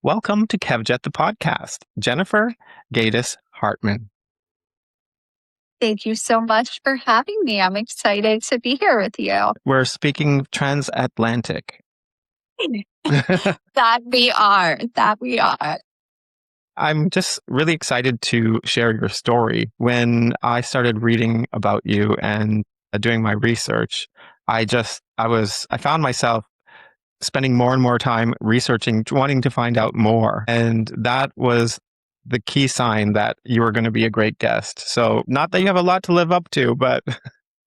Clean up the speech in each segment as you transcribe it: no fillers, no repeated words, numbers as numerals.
Welcome to Kevjet The Podcast. Jennifer Gaydos Hartman. Thank you so much for having me. I'm excited to be here with you. We're speaking transatlantic. That we are. I'm just really excited to share your story. When I started reading about you and doing my research, I found myself spending more and more time researching, wanting to find out more. And that was the key sign that you were going to be a great guest. So not that you have a lot to live up to, but...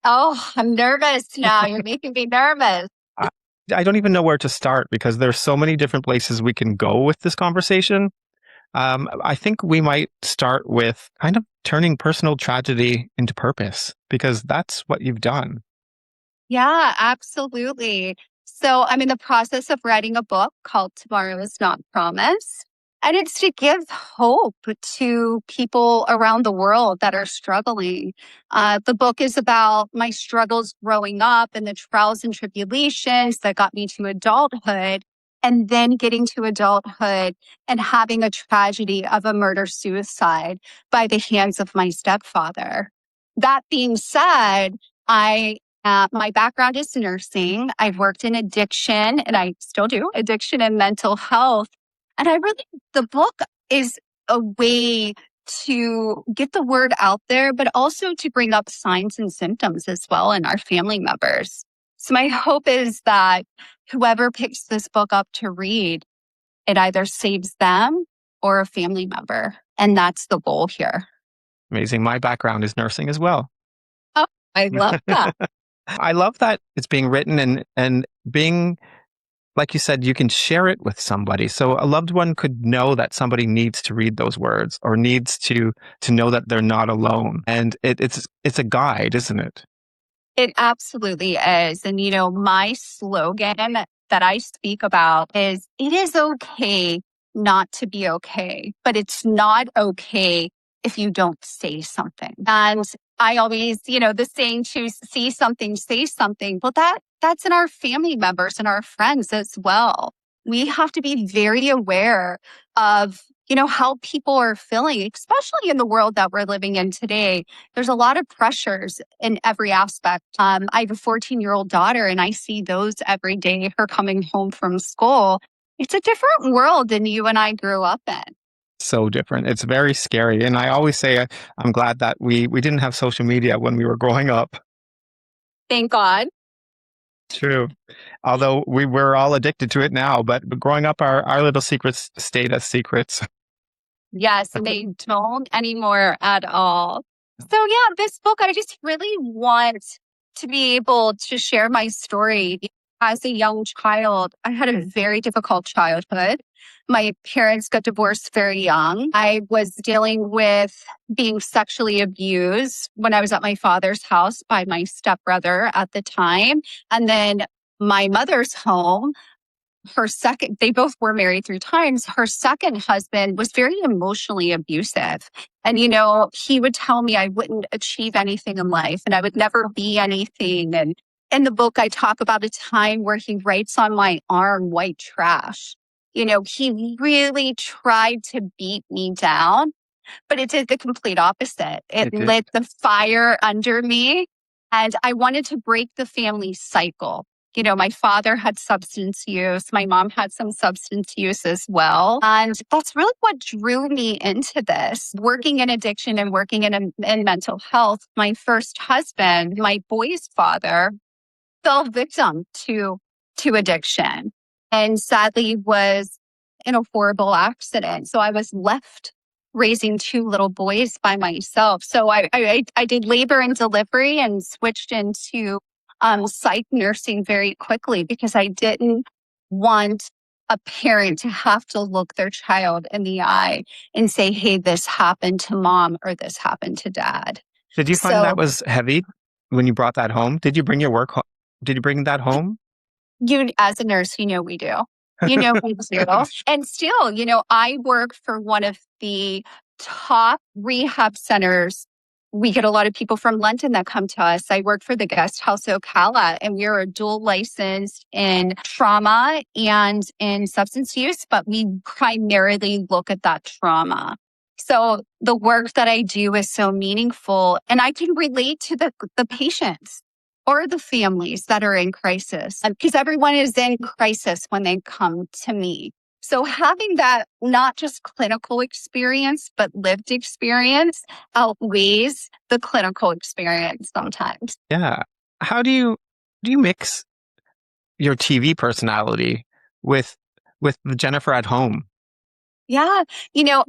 Oh, I'm nervous now. You're making me nervous. I don't even know where to start because there's so many different places we can go with this conversation. I think we might start with kind of turning personal tragedy into purpose, because that's what you've done. Yeah, absolutely. So I'm in the process of writing a book called Tomorrow Is Not Promised. And it's to give hope to people around the world that are struggling. The book is about my struggles growing up and the trials and tribulations that got me to adulthood, and then getting to adulthood and having a tragedy of a murder-suicide by the hands of my stepfather. That being said, my background is nursing. I've worked in addiction, and I still do, addiction and mental health. And the book is a way to get the word out there, but also to bring up signs and symptoms as well in our family members. So my hope is that whoever picks this book up to read, it either saves them or a family member. And that's the goal here. Amazing. My background is nursing as well. Oh, I love that. I love that it's being written and being, like you said, you can share it with somebody. So a loved one could know that somebody needs to read those words or needs to know that they're not alone. And it's a guide, isn't it? It absolutely is. And, my slogan that I speak about is, it is okay not to be okay, but it's not okay if you don't say something. And I always, the saying to see something, say something. Well, that's in our family members and our friends as well. We have to be very aware of, how people are feeling, especially in the world that we're living in today. There's a lot of pressures in every aspect. I have a 14-year-old daughter, and I see those every day, her coming home from school. It's a different world than you and I grew up in. So different. It's very scary. And I always say I'm glad that we didn't have social media when we were growing up. Thank God. True. Although we were all addicted to it now, but growing up, our little secrets stayed as secrets. Yes, they don't anymore at all. So yeah, this book, I just really want to be able to share my story. As a young child, I had a very difficult childhood. My parents got divorced very young. I was dealing with being sexually abused when I was at my father's house by my stepbrother at the time. And then my mother's home, they both were married 3 times. Her second husband was very emotionally abusive. And, he would tell me I wouldn't achieve anything in life and I would never be anything. And in the book, I talk about a time where he writes on my arm, white trash. He really tried to beat me down, but it did the complete opposite. It lit the fire under me, and I wanted to break the family cycle. My father had substance use. My mom had some substance use as well. And that's really what drew me into this. Working in addiction and working in mental health, my first husband, my boy's father, fell victim to addiction and sadly was in a horrible accident. So I was left raising 2 little boys by myself. So I did labor and delivery and switched into psych nursing very quickly because I didn't want a parent to have to look their child in the eye and say, hey, this happened to mom or this happened to dad. Did you find that was heavy when you brought that home? Did you bring your work home? Did you bring that home? As a nurse, we do. We do. And still, I work for one of the top rehab centers We get a lot of people from London that come to us. I work for the Guest House Ocala, and we're a dual licensed in trauma and in substance use, but we primarily look at that trauma. So the work that I do is so meaningful, and I can relate to the patients or the families that are in crisis, because everyone is in crisis when they come to me. So having that not just clinical experience, but lived experience outweighs the clinical experience sometimes. Yeah. How do you mix your TV personality with the Jennifer at home? Yeah.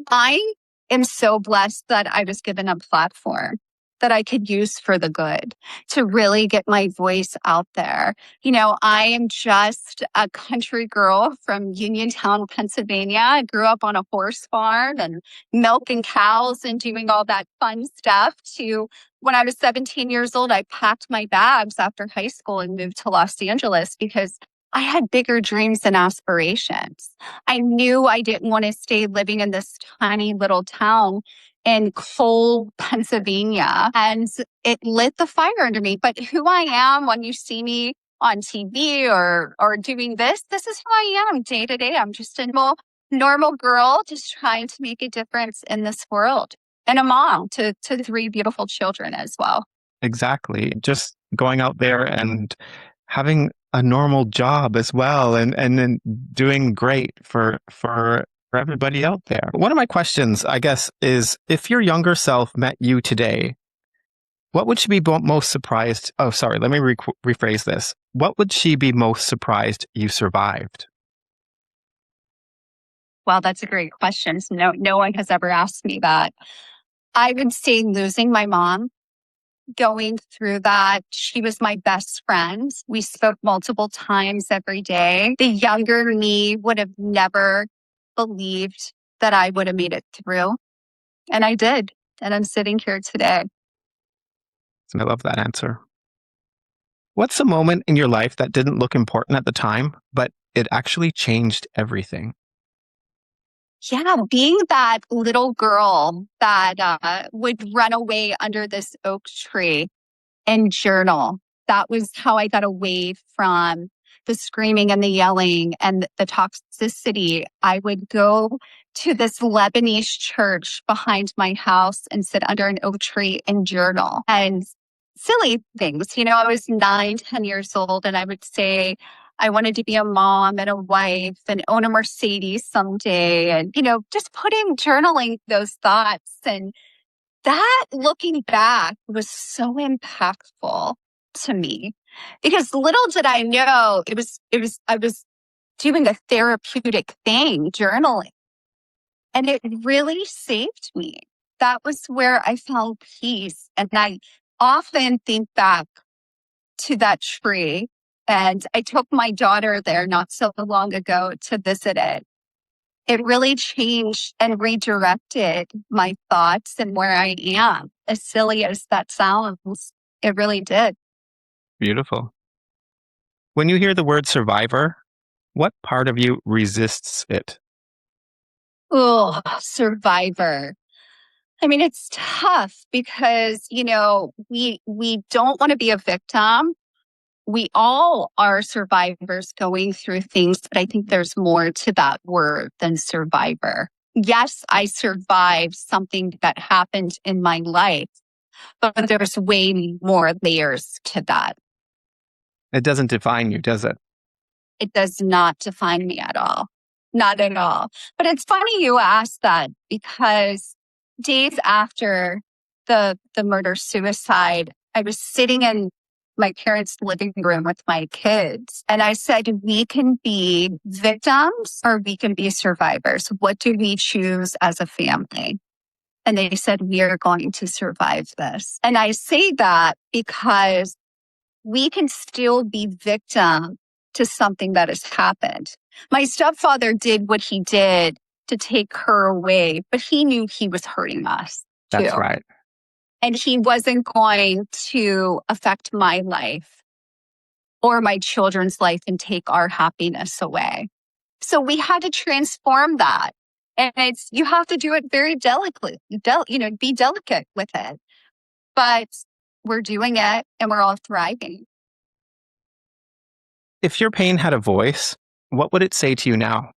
I am so blessed that I was given a platform that I could use for the good to really get my voice out there. I am just a country girl from Uniontown, Pennsylvania. I grew up on a horse farm and milking cows and doing all that fun stuff to when I was 17 years old, I packed my bags after high school and moved to Los Angeles because I had bigger dreams and aspirations. I knew I didn't want to stay living in this tiny little town in coal, Pennsylvania. And it lit the fire under me. But who I am when you see me on TV or doing this is who I am day to day. I'm just a normal girl just trying to make a difference in this world. And a mom to 3 beautiful children as well. Exactly. Just going out there and having a normal job as well, and then doing great for everybody out there. One of my questions, I guess, is if your younger self met you today, what would she be most surprised? Oh, sorry. Let me rephrase this. What would she be most surprised you survived? Well, that's a great question. No one has ever asked me that. I would say losing my mom, going through that. She was my best friend. We spoke multiple times every day. The younger me would have never believed that I would have made it through. And I did. And I'm sitting here today. I love that answer. What's a moment in your life that didn't look important at the time, but it actually changed everything? Yeah, being that little girl that would run away under this oak tree and journal. That was how I got away from the screaming and the yelling and the toxicity. I would go to this Lebanese church behind my house and sit under an oak tree and journal and silly things. I was 9, 10 years old, and I would say, I wanted to be a mom and a wife and own a Mercedes someday. And, just journaling those thoughts. And that, looking back, was so impactful to me because little did I know I was doing a therapeutic thing, journaling, and it really saved me. That was where I found peace. And I often think back to that tree, and I took my daughter there not so long ago to visit it. It really changed and redirected my thoughts and where I am. As silly as that sounds, it really did. Beautiful. When you hear the word survivor, what part of you resists it? Oh, survivor. I mean, it's tough because, we don't want to be a victim. We all are survivors going through things, but I think there's more to that word than survivor. Yes, I survived something that happened in my life, but there's way more layers to that. It doesn't define you, does it? It does not define me at all. Not at all. But it's funny you asked that because days after the murder-suicide, I was sitting in my parents' living room with my kids. And I said, we can be victims or we can be survivors. What do we choose as a family? And they said, we are going to survive this. And I say that because we can still be victim to something that has happened. My stepfather did what he did to take her away, but he knew he was hurting us too. That's right. And he wasn't going to affect my life or my children's life and take our happiness away. So we had to transform that. And you have to do it very delicately, be delicate with it. but we're doing it and we're all thriving. If your pain had a voice, what would it say to you now?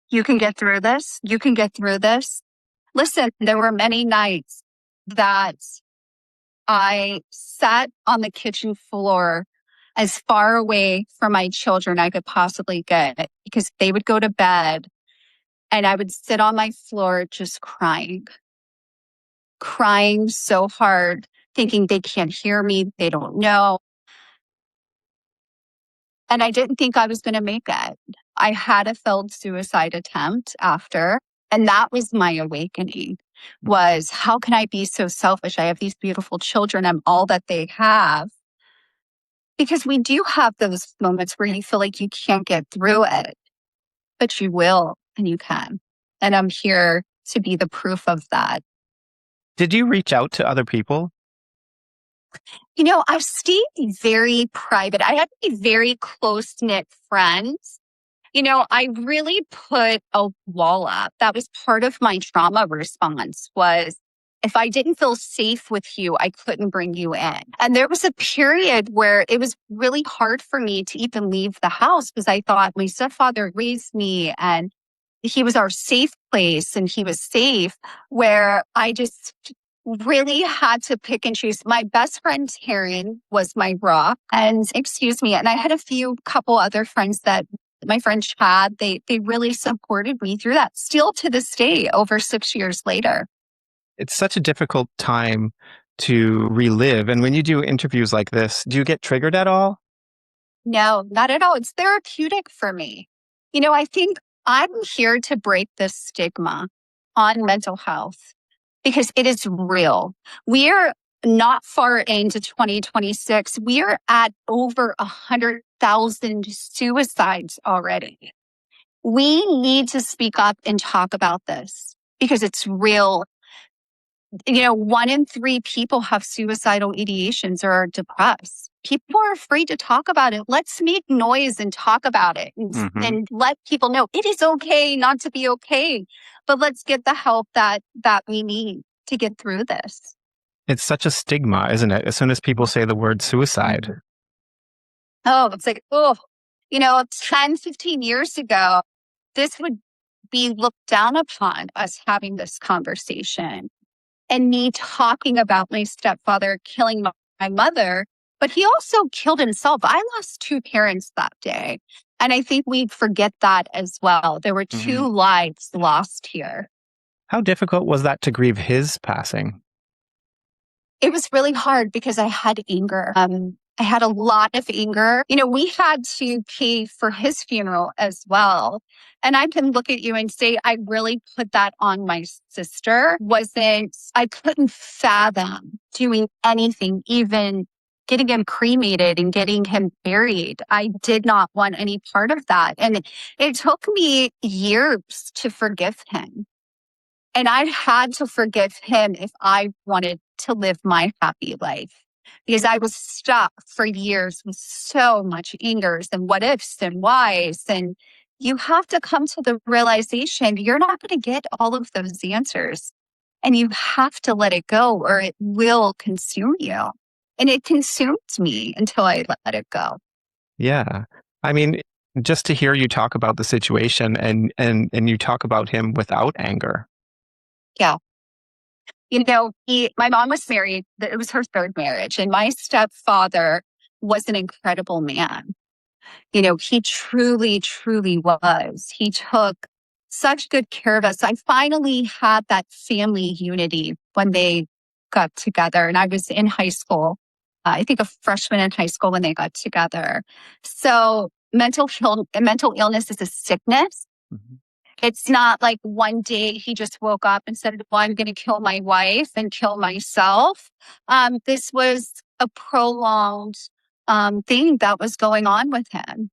You can get through this. You can get through this. Listen, there were many nights that I sat on the kitchen floor as far away from my children I could possibly get because they would go to bed and I would sit on my floor just crying so hard, thinking they can't hear me, they don't know. And I didn't think I was going to make it. I had a failed suicide attempt after, and that was my awakening, was how can I be so selfish? I have these beautiful children. I'm all that they have. Because we do have those moments where you feel like you can't get through it, but you will and you can. And I'm here to be the proof of that. Did you reach out to other people? You know, I stayed very private. I had to be very close-knit friends. You know, I really put a wall up. That was part of my trauma response was if I didn't feel safe with you, I couldn't bring you in. And there was a period where it was really hard for me to even leave the house because I thought my stepfather raised me and he was our safe place and he was safe, where I just really had to pick and choose. My best friend, Taryn, was my rock. And I had a couple other friends that my friend Chad, they really supported me through that. Still to this day, over 6 years later. It's such a difficult time to relive. And when you do interviews like this, do you get triggered at all? No, not at all. It's therapeutic for me. You know, I think I'm here to break this stigma on mental health because it is real. We are not far into 2026. We are at over 100,000 suicides already. We need to speak up and talk about this because it's real. You know, 1 in 3 people have suicidal ideations or are depressed. People are afraid to talk about it. Let's make noise and talk about it and let people know it is okay not to be okay. But let's get the help that we need to get through this. It's such a stigma, isn't it? As soon as people say the word suicide. Oh, it's like, you know, 10, 15 years ago, this would be looked down upon, us having this conversation. And me talking about my stepfather killing my mother, but he also killed himself. I lost 2 parents that day. And I think we forget that as well. There were 2 lives lost here. How difficult was that to grieve his passing? It was really hard because I had anger. I had a lot of anger. You know, we had to pay for his funeral as well. And I can look at you and say, I really put that on my sister. I couldn't fathom doing anything, even getting him cremated and getting him buried. I did not want any part of that. And it took me years to forgive him. And I had to forgive him if I wanted to live my happy life. Because I was stuck for years with so much angers and what ifs and whys. And you have to come to the realization you're not going to get all of those answers. And you have to let it go or it will consume you. And it consumed me until I let it go. Yeah. I mean, just to hear you talk about the situation and you talk about him without anger. Yeah. You know, my mom was married. It was her 3rd marriage. And my stepfather was an incredible man. You know, he truly, truly was. He took such good care of us. I finally had that family unity when they got together. And I was in high school, I think a freshman in high school when they got together. So mental illness is a sickness. It's not like one day he just woke up and said, well, I'm going to kill my wife and kill myself. This was a prolonged thing that was going on with him.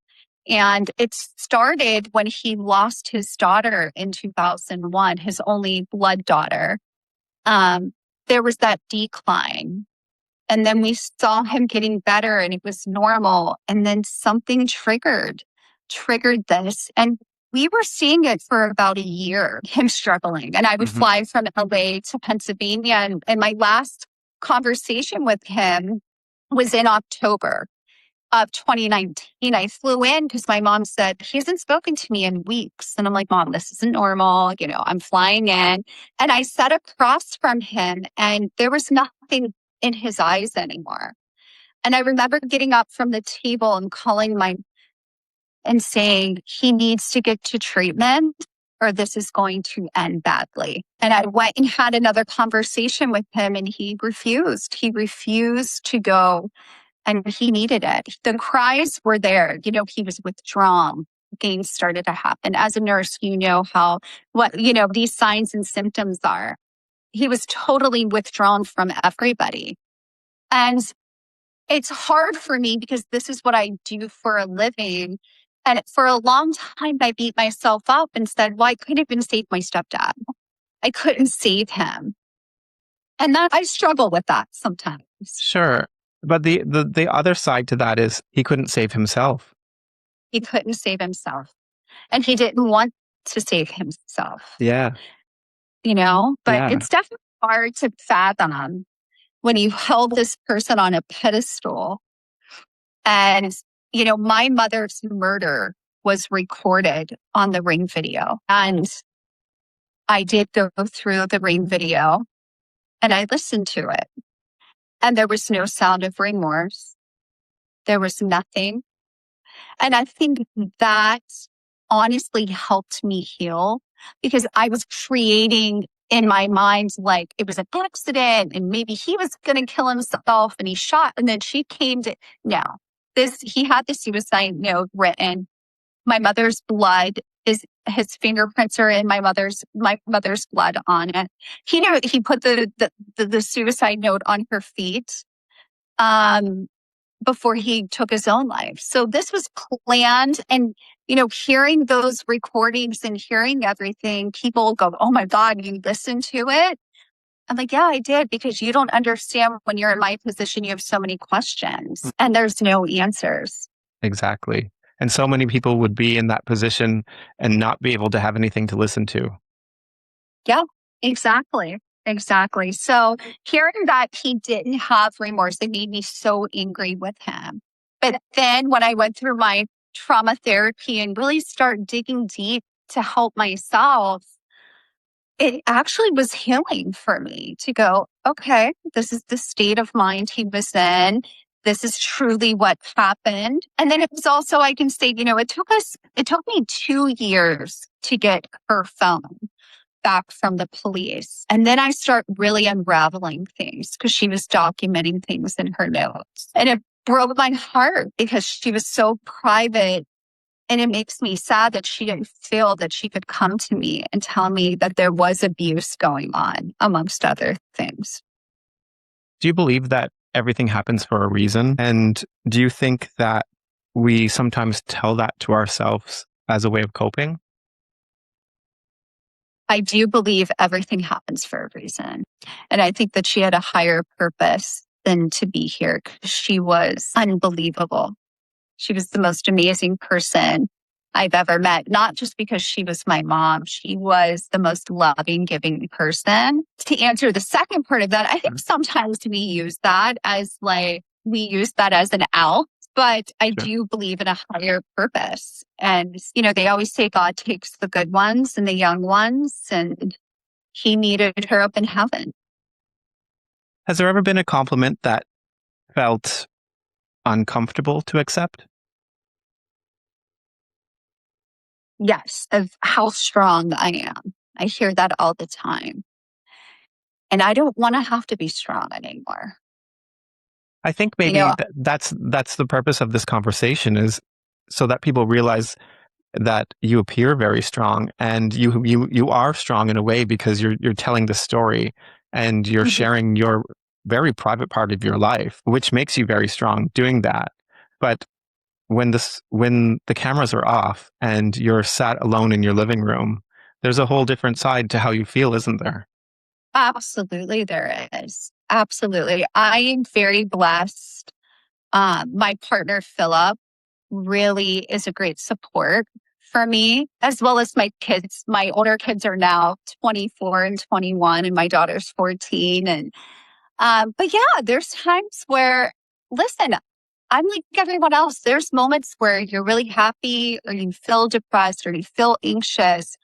And it started when he lost his daughter in 2001, his only blood daughter. There was that decline. And then we saw him getting better and it was normal. And then something triggered this. And we were seeing it for about a year, him struggling. And I would fly from LA to Pennsylvania. And my last conversation with him was in October of 2019. I flew in because my mom said, he hasn't spoken to me in weeks. And I'm like, Mom, this isn't normal. I'm flying in. And I sat across from him and there was nothing in his eyes anymore. And I remember getting up from the table and calling and saying, he needs to get to treatment or this is going to end badly. And I went and had another conversation with him and he refused. He refused to go. And he needed it. The cries were there. He was withdrawn. Gains started to happen. As a nurse, what these signs and symptoms are. He was totally withdrawn from everybody. And it's hard for me because this is what I do for a living. And for a long time, I beat myself up and said, well, I couldn't even save my stepdad. I couldn't save him. And that I struggle with that sometimes. Sure. But the other side to that is he couldn't save himself. He couldn't save himself. And he didn't want to save himself. Yeah. But it's definitely hard to fathom when you held this person on a pedestal. And, my mother's murder was recorded on the Ring video. And I did go through the Ring video and I listened to it. And there was no sound of remorse. There was nothing. And I think that honestly helped me heal because I was creating in my mind like it was an accident and maybe he was going to kill himself and he shot. And then she came to, no, he had the suicide note written. My mother's blood his fingerprints are in my mother's blood on it. He put the suicide note on her feet before he took his own life. So this was planned. And, hearing those recordings and hearing everything, people go, oh my God, you listened to it? I'm like, yeah, I did, because you don't understand when you're in my position, you have so many questions and there's no answers. Exactly. And so many people would be in that position and not be able to have anything to listen to. Yeah, exactly. Exactly. So hearing that he didn't have remorse, it made me so angry with him. But then when I went through my trauma therapy and really start digging deep to help myself, it actually was healing for me to go, okay, this is the state of mind he was in. This is truly what happened. And then it was also, I can say, it took me 2 years to get her phone back from the police. And then I start really unraveling things because she was documenting things in her notes. And it broke my heart because she was so private. And it makes me sad that she didn't feel that she could come to me and tell me that there was abuse going on, amongst other things. Do you believe that everything happens for a reason? And do you think that we sometimes tell that to ourselves as a way of coping? I do believe everything happens for a reason. And I think that she had a higher purpose than to be here because she was unbelievable. She was the most amazing person I've ever met, not just because she was my mom. She was the most loving, giving person. To answer the second part of that, I think sometimes we use that as an out. But I do believe in a higher purpose. And, they always say God takes the good ones and the young ones, and he needed her up in heaven. Has there ever been a compliment that felt uncomfortable to accept? Yes, of how strong I am. I hear that all the time. And I don't want to have to be strong anymore. I think maybe that's the purpose of this conversation, is so that people realize that you appear very strong, and you are strong in a way because you're telling the story and you're sharing your very private part of your life, which makes you very strong doing that. But when the cameras are off and you're sat alone in your living room, there's a whole different side to how you feel, isn't there? Absolutely, there is. Absolutely. I am very blessed. My partner, Philip, really is a great support for me, as well as my kids. My older kids are now 24 and 21, and my daughter's 14. But yeah, there's times where, listen, I'm like everyone else. There's moments where you're really happy or you feel depressed or you feel anxious.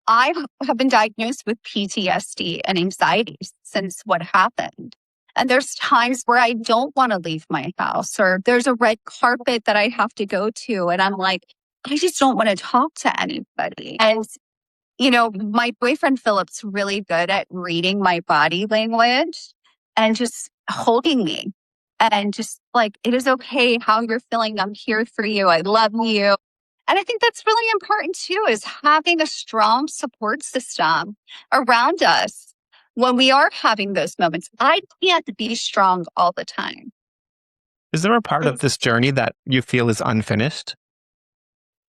I have been diagnosed with PTSD and anxiety since what happened. And there's times where I don't want to leave my house, or there's a red carpet that I have to go to. And I'm like, I just don't want to talk to anybody. And my boyfriend Philip's really good at reading my body language and just holding me and just like, it is okay how you're feeling. I'm here for you. I love you. And I think that's really important too, is having a strong support system around us when we are having those moments. I can't be strong all the time. Is there a part of this journey that you feel is unfinished?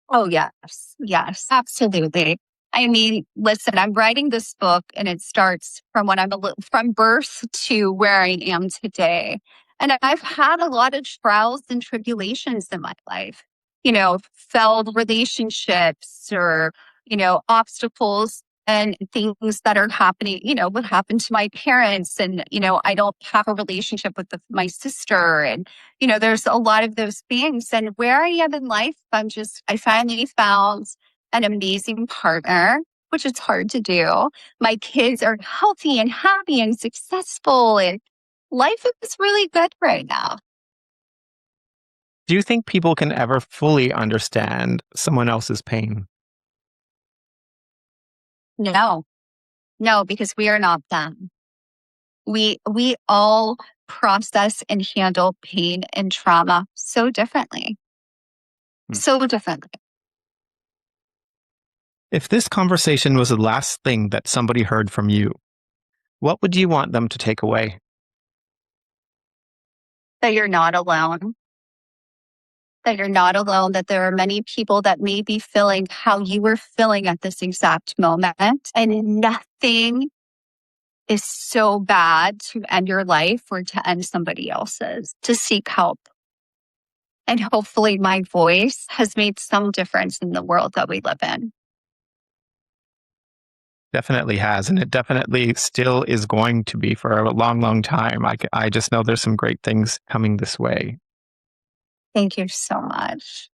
Oh, yes. Yes, absolutely. I mean, listen, I'm writing this book and it starts from when from birth to where I am today. And I've had a lot of trials and tribulations in my life, failed relationships or, obstacles and things that are happening, what happened to my parents. And, I don't have a relationship with my sister. And, there's a lot of those things. And where I am in life, I finally found an amazing partner, which is hard to do. My kids are healthy and happy and successful, and life is really good right now. Do you think people can ever fully understand someone else's pain? No, because we are not them. We all process and handle pain and trauma so differently. So differently. If this conversation was the last thing that somebody heard from you, what would you want them to take away? That you're not alone. That you're not alone, that there are many people that may be feeling how you were feeling at this exact moment. And nothing is so bad to end your life or to end somebody else's, to seek help. And hopefully my voice has made some difference in the world that we live in. Definitely has, and it definitely still is going to be for a long, long time. I just know there's some great things coming this way. Thank you so much.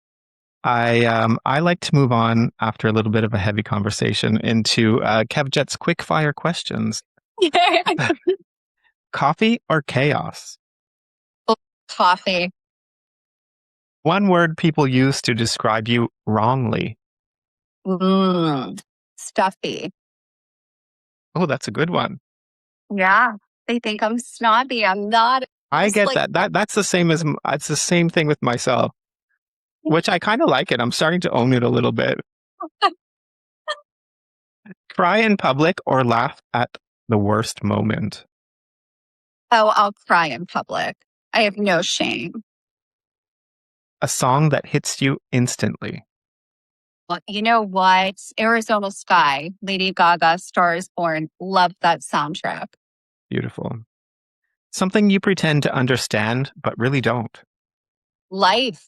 I like to move on after a little bit of a heavy conversation into Kevjet's quick fire questions. Coffee or chaos? Coffee. One word people use to describe you wrongly. Stuffy. Oh, that's a good one. Yeah. They think I'm snobby. I'm not. I get that. That's the same it's the same thing with myself, which I kind of like it. I'm starting to own it a little bit. Cry in public or laugh at the worst moment? Oh, I'll cry in public. I have no shame. A song that hits you instantly. Well, you know what? Arizona Sky, Lady Gaga, Star is Born. Love that soundtrack. Beautiful. Something you pretend to understand, but really don't. Life.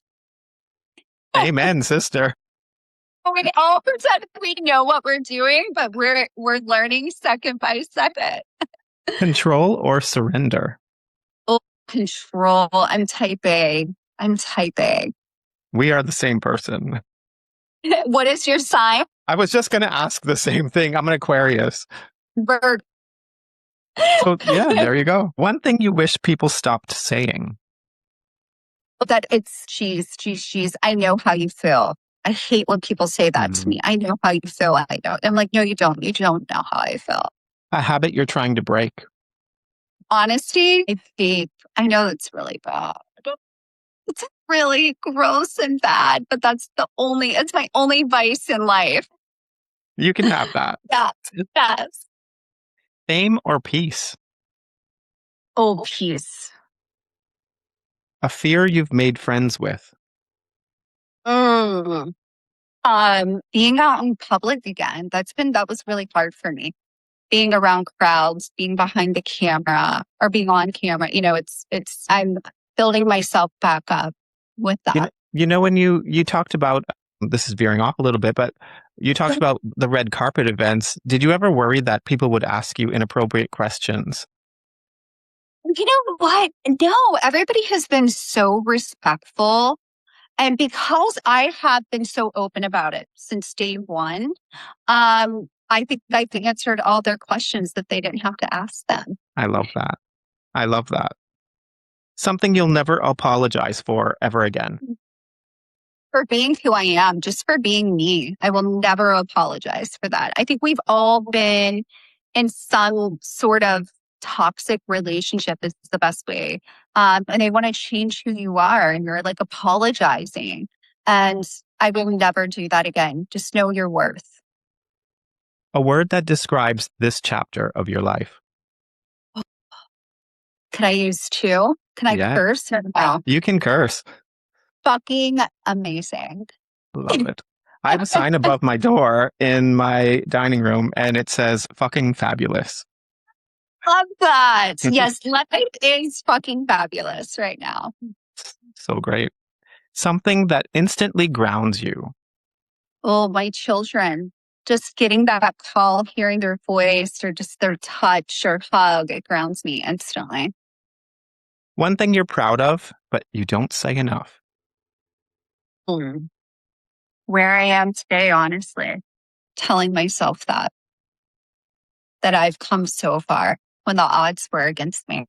Amen, sister. We all pretend we know what we're doing, but we're learning second by second. Control or surrender? Oh, control. I'm typing. We are the same person. What is your sign? I was just going to ask the same thing. I'm an Aquarius. Bird. So yeah, there you go. One thing you wish people stopped saying. That it's she's. I know how you feel. I hate when people say that to me. I know how you feel. I don't. I'm like, no, you don't. You don't know how I feel. A habit you're trying to break. Honesty. I know it's really bad. It's really gross and bad, but it's my only vice in life. You can have that. Yes. Fame or peace? Oh, peace. A fear you've made friends with? Being out in public again. That was really hard for me. Being around crowds, being behind the camera or being on camera, I'm building myself back up with that. When you talked about This is veering off a little bit, but you talked about the red carpet events. Did you ever worry that people would ask you inappropriate questions? You know what? No, everybody has been so respectful. And because I have been so open about it since day one, I think I've answered all their questions that they didn't have to ask them. I love that. I love that. Something you'll never apologize for ever again. For being who I am, just for being me. I will never apologize for that. I think we've all been in some sort of toxic relationship is the best way. And they want to change who you are and you're like apologizing. And I will never do that again. Just know your worth. A word that describes this chapter of your life. Can I use two? Can I curse? No. You can curse. Fucking amazing. Love it. I have a sign above my door in my dining room and it says fucking fabulous. Love that. Yes, life is fucking fabulous right now. So great. Something that instantly grounds you. Oh, my children. Just getting that call, hearing their voice or just their touch or hug, it grounds me instantly. One thing you're proud of, but you don't say enough. Where I am today, honestly. Telling myself that I've come so far when the odds were against me.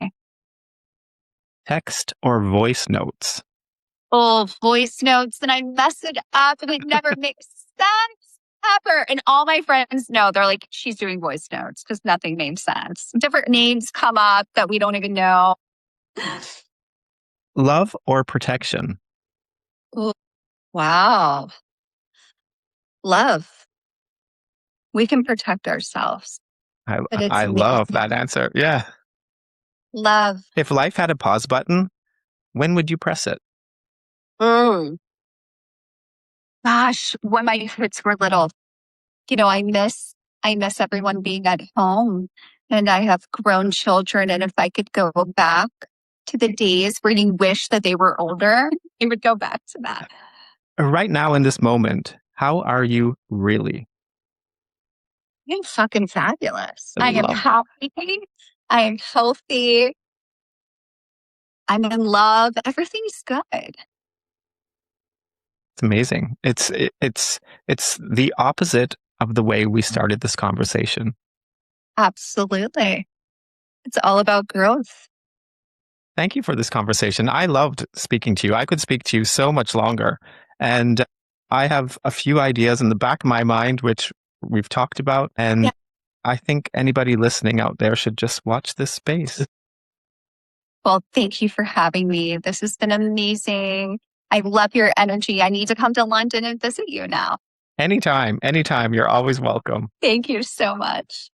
Text or voice notes? Oh, voice notes. And I mess it up and it never makes sense ever. And all my friends know, they're like, she's doing voice notes because nothing made sense. Different names come up that we don't even know. Love or protection? Ooh, wow. Love. We can protect ourselves. I love that answer. Yeah. Love. If life had a pause button, when would you press it? Gosh, when my kids were little, you know, I miss everyone being at home and I have grown children. And if I could go back to the days where you wish that they were older, I would go back to that. Right now in this moment, how are you really? I'm fucking fabulous. I am happy. I am healthy. I'm in love. Everything's good. It's amazing. It's the opposite of the way we started this conversation. Absolutely. It's all about growth. Thank you for this conversation. I loved speaking to you. I could speak to you so much longer. And I have a few ideas in the back of my mind, which we've talked about. And I think anybody listening out there should just watch this space. Well, thank you for having me. This has been amazing. I love your energy. I need to come to London and visit you now. Anytime. You're always welcome. Thank you so much.